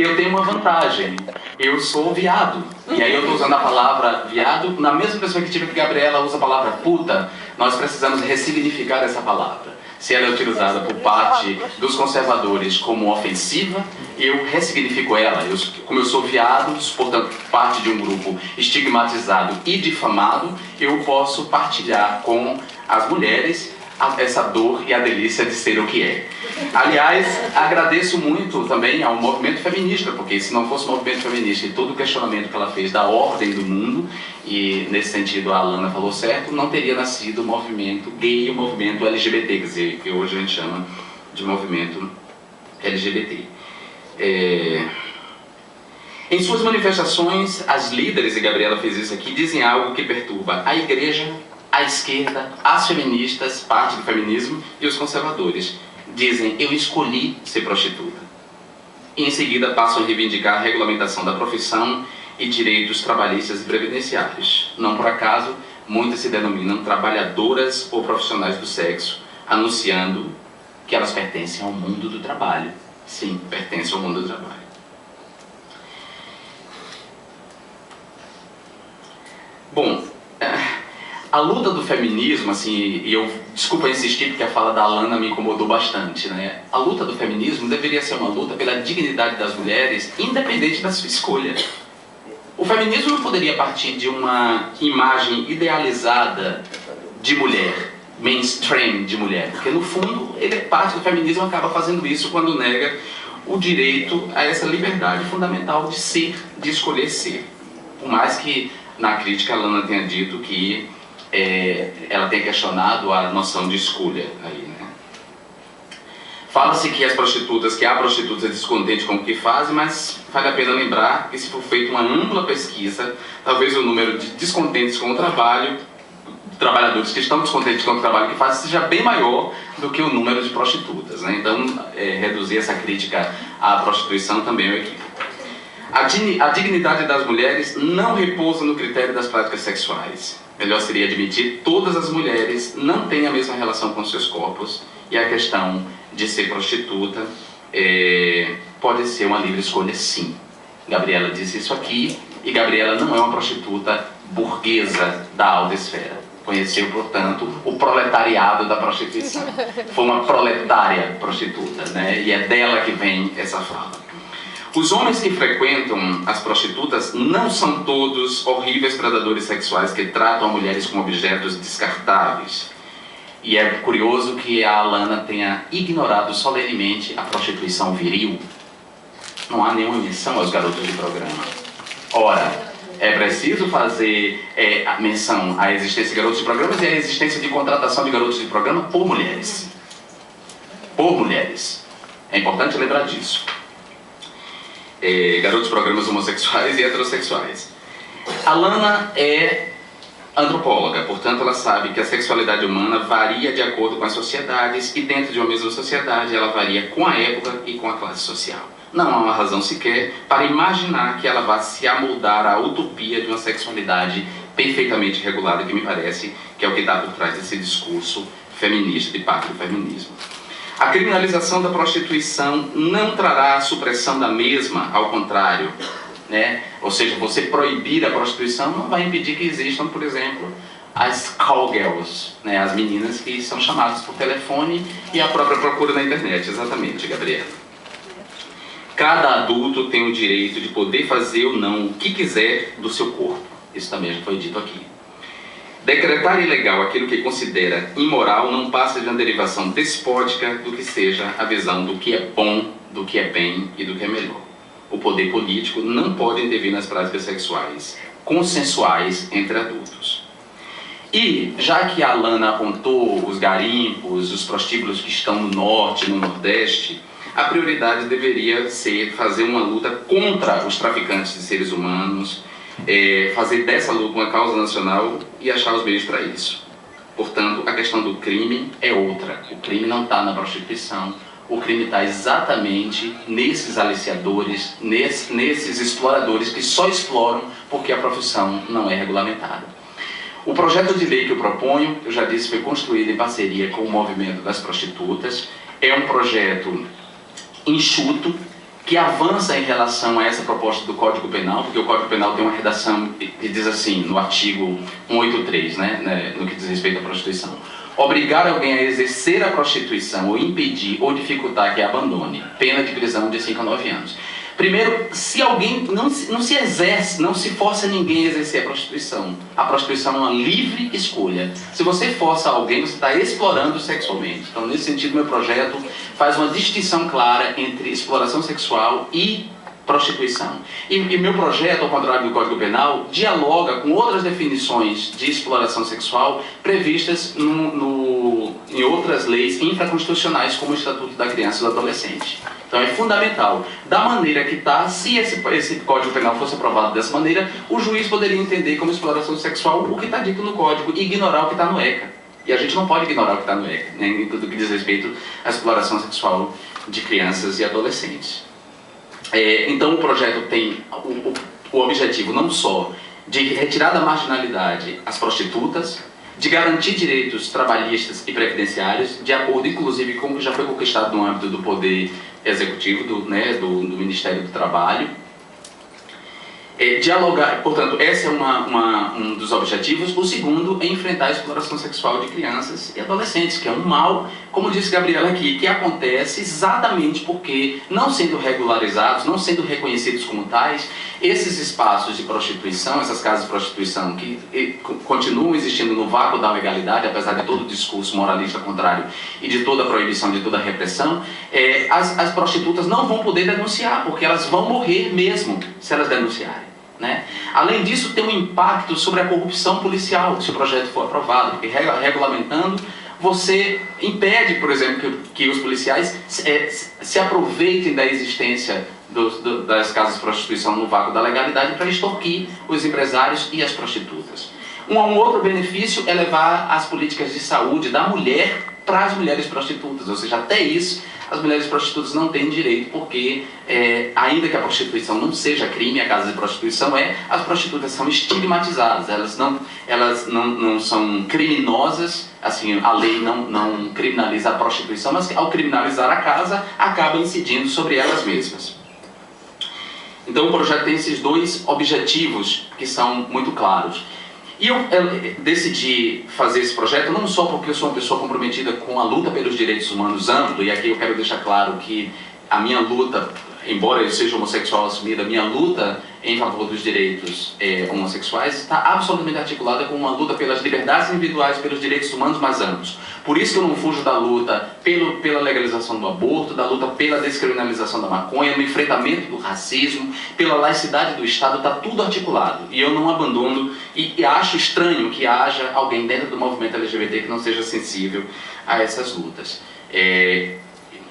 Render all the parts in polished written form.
eu tenho uma vantagem. Eu sou viado. E aí eu estou usando a palavra viado na mesma perspectiva que Gabriela usa a palavra puta. Nós precisamos ressignificar essa palavra. Se ela é utilizada por parte dos conservadores como ofensiva, eu ressignifico ela. Como eu sou viado, portanto parte de um grupo estigmatizado e difamado, eu posso partilhar com as mulheres essa dor e a delícia de ser o que é. Aliás, agradeço muito também ao movimento feminista, porque se não fosse o movimento feminista e todo o questionamento que ela fez da ordem do mundo, e nesse sentido a Alana falou certo, não teria nascido o movimento gay e o movimento LGBT, quer dizer, que hoje a gente chama de movimento LGBT. Em suas manifestações, as líderes, e Gabriela fez isso aqui, dizem algo que perturba a igreja, a esquerda, as feministas, parte do feminismo, e os conservadores. Dizem, eu escolhi ser prostituta. E em seguida passam a reivindicar a regulamentação da profissão e direitos trabalhistas e previdenciários. Não por acaso, muitas se denominam trabalhadoras ou profissionais do sexo, anunciando que elas pertencem ao mundo do trabalho. Sim, pertencem ao mundo do trabalho. Bom, a luta do feminismo, assim, e eu, desculpa insistir porque a fala da Alana me incomodou bastante, né? A luta do feminismo deveria ser uma luta pela dignidade das mulheres, independente da sua escolha. O feminismo não poderia partir de uma imagem idealizada de mulher, mainstream de mulher, porque no fundo, parte do feminismo acaba fazendo isso quando nega o direito a essa liberdade fundamental de ser, de escolher ser. Por mais que na crítica a Alana tenha dito que ela tem questionado a noção de escolha aí, né? Fala-se que há prostitutas descontentes com o que fazem, mas vale a pena lembrar que se for feita uma ampla pesquisa, talvez o número de descontentes com o trabalho, trabalhadores que estão descontentes com o trabalho que fazem, seja bem maior do que o número de prostitutas, né? Então, reduzir essa crítica à prostituição também é um equívoco. A dignidade das mulheres não repousa no critério das práticas sexuais. Melhor seria admitir que todas as mulheres não têm a mesma relação com seus corpos, e a questão de ser prostituta pode ser uma livre escolha, sim. Gabriela disse isso aqui, e Gabriela não é uma prostituta burguesa da alta esfera. Conheceu, portanto, o proletariado da prostituição. Foi uma proletária prostituta, né? E é dela que vem essa fala. Os homens que frequentam as prostitutas não são todos horríveis predadores sexuais que tratam as mulheres como objetos descartáveis. E é curioso que a Alana tenha ignorado solenemente a prostituição viril. Não há nenhuma menção aos garotos de programa. Ora, é preciso fazer a menção à existência de garotos de programas e à existência de contratação de garotos de programa por mulheres. Por mulheres. É importante lembrar disso. Garotos de programas homossexuais e heterossexuais. Alana é antropóloga, portanto ela sabe que a sexualidade humana varia de acordo com as sociedades, e dentro de uma mesma sociedade ela varia com a época e com a classe social. Não há uma razão sequer para imaginar que ela vá se amoldar à utopia de uma sexualidade perfeitamente regulada, que me parece que é o que está por trás desse discurso feminista, de parte do feminismo. A criminalização da prostituição não trará a supressão da mesma, ao contrário, né? Ou seja, você proibir a prostituição não vai impedir que existam, por exemplo, as callgirls, né? As meninas que são chamadas por telefone e a própria procura na internet. Exatamente, Gabriela. Cada adulto tem o direito de poder fazer ou não o que quiser do seu corpo. Isso também já foi dito aqui. Decretar ilegal aquilo que considera imoral não passa de uma derivação despótica do que seja a visão do que é bom, do que é bem e do que é melhor. O poder político não pode intervir nas práticas sexuais consensuais entre adultos. E, já que a Alana apontou os garimpos, os prostíbulos que estão no norte e no nordeste, a prioridade deveria ser fazer uma luta contra os traficantes de seres humanos, fazer dessa luta uma causa nacional e achar os meios para isso. Portanto, a questão do crime é outra. O crime não está na prostituição, o crime está exatamente nesses aliciadores, nesses exploradores que só exploram porque a profissão não é regulamentada. O projeto de lei que eu proponho, eu já disse, foi construído em parceria com o movimento das prostitutas. É um projeto enxuto, que avança em relação a essa proposta do Código Penal, porque o Código Penal tem uma redação que diz assim, no artigo 183, no que diz respeito à prostituição: obrigar alguém a exercer a prostituição ou impedir ou dificultar que a abandone, pena de prisão de 5 a 9 anos. Primeiro, se alguém não se força ninguém a exercer a prostituição é uma livre escolha. Se você força alguém, você está explorando sexualmente. Então, nesse sentido, meu projeto faz uma distinção clara entre exploração sexual e prostituição. E meu projeto, ao contrário do Código Penal, dialoga com outras definições de exploração sexual previstas em outras leis infraconstitucionais, como o Estatuto da Criança e do Adolescente. Então é fundamental. Da maneira que está, se esse Código Penal fosse aprovado dessa maneira, o juiz poderia entender como exploração sexual o que está dito no Código e ignorar o que está no ECA. E a gente não pode ignorar o que está no ECA, em tudo que diz respeito à exploração sexual de crianças e adolescentes. Então o projeto tem o objetivo não só de retirar da marginalidade as prostitutas, de garantir direitos trabalhistas e previdenciários, de acordo inclusive com o que já foi conquistado no âmbito do Poder Executivo, do Ministério do Trabalho. Dialogar, portanto, esse é um dos objetivos. O segundo é enfrentar a exploração sexual de crianças e adolescentes, que é um mal, como disse Gabriela aqui, que acontece exatamente porque, não sendo regularizados, não sendo reconhecidos como tais, esses espaços de prostituição, essas casas de prostituição que continuam existindo no vácuo da legalidade, apesar de todo o discurso moralista contrário e de toda a proibição, de toda a repressão, as prostitutas não vão poder denunciar, porque elas vão morrer mesmo se elas denunciarem. Além disso, tem um impacto sobre a corrupção policial, se o projeto for aprovado, porque regulamentando, você impede, por exemplo, que os policiais se aproveitem da existência das casas de prostituição no vácuo da legalidade para extorquir os empresários e as prostitutas. Um outro benefício é levar as políticas de saúde da mulher para as mulheres prostitutas, ou seja, até isso as mulheres prostitutas não têm direito, porque ainda que a prostituição não seja crime, a casa de prostituição as prostitutas são estigmatizadas, elas não são criminosas, assim, a lei não criminaliza a prostituição, mas ao criminalizar a casa, acaba incidindo sobre elas mesmas. Então o projeto tem esses dois objetivos que são muito claros. E eu decidi fazer esse projeto não só porque eu sou uma pessoa comprometida com a luta pelos direitos humanos amplo, e aqui eu quero deixar claro que a minha luta, embora eu seja homossexual assumido, a minha luta em favor dos direitos homossexuais está absolutamente articulada com uma luta pelas liberdades individuais, pelos direitos humanos mais amplos. Por isso que eu não fujo da luta pela legalização do aborto, da luta pela descriminalização da maconha, no enfrentamento do racismo, pela laicidade do Estado, está tudo articulado. E eu não abandono, e acho estranho que haja alguém dentro do movimento LGBT que não seja sensível a essas lutas.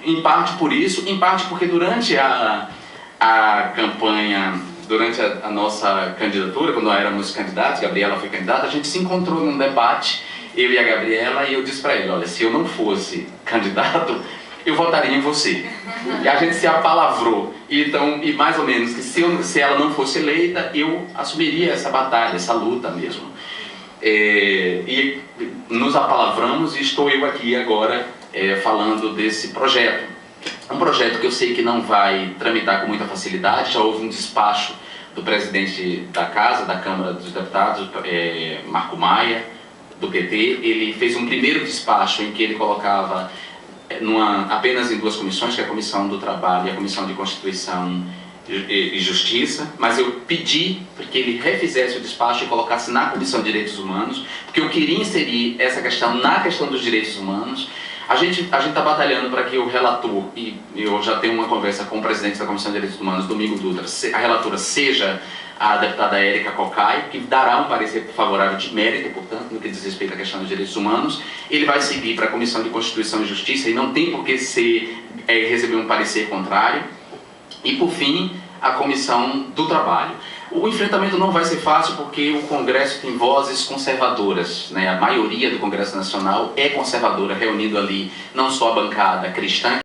Em parte por isso, em parte porque durante a campanha, durante a nossa candidatura, quando nós éramos candidatos, Gabriela foi candidata, a gente se encontrou num debate, eu e a Gabriela, e eu disse para ele: olha, se eu não fosse candidato, eu votaria em você. E a gente se apalavrou. E mais ou menos, que se ela não fosse eleita, eu assumiria essa batalha, essa luta mesmo. E nos apalavramos, e estou eu aqui agora falando desse projeto. Um projeto que eu sei que não vai tramitar com muita facilidade. Já houve um despacho do presidente da Casa, da Câmara dos Deputados, Marco Maia, do PT. Ele fez um primeiro despacho em que ele colocava apenas em duas comissões, que é a Comissão do Trabalho e a Comissão de Constituição e Justiça, mas eu pedi para que ele refizesse o despacho e colocasse na Comissão de Direitos Humanos, porque eu queria inserir essa questão na questão dos direitos humanos. A gente está batalhando para que o relator, e eu já tenho uma conversa com o presidente da Comissão de Direitos Humanos, Domingo Dutra, a relatora seja a deputada Érica Cocai, que dará um parecer favorável de mérito, portanto, no que diz respeito à questão dos direitos humanos. Ele vai seguir para a Comissão de Constituição e Justiça e não tem por que receber um parecer contrário. E, por fim, a Comissão do Trabalho. O enfrentamento não vai ser fácil porque o Congresso tem vozes conservadoras, A maioria do Congresso Nacional é conservadora, reunindo ali não só a bancada cristã,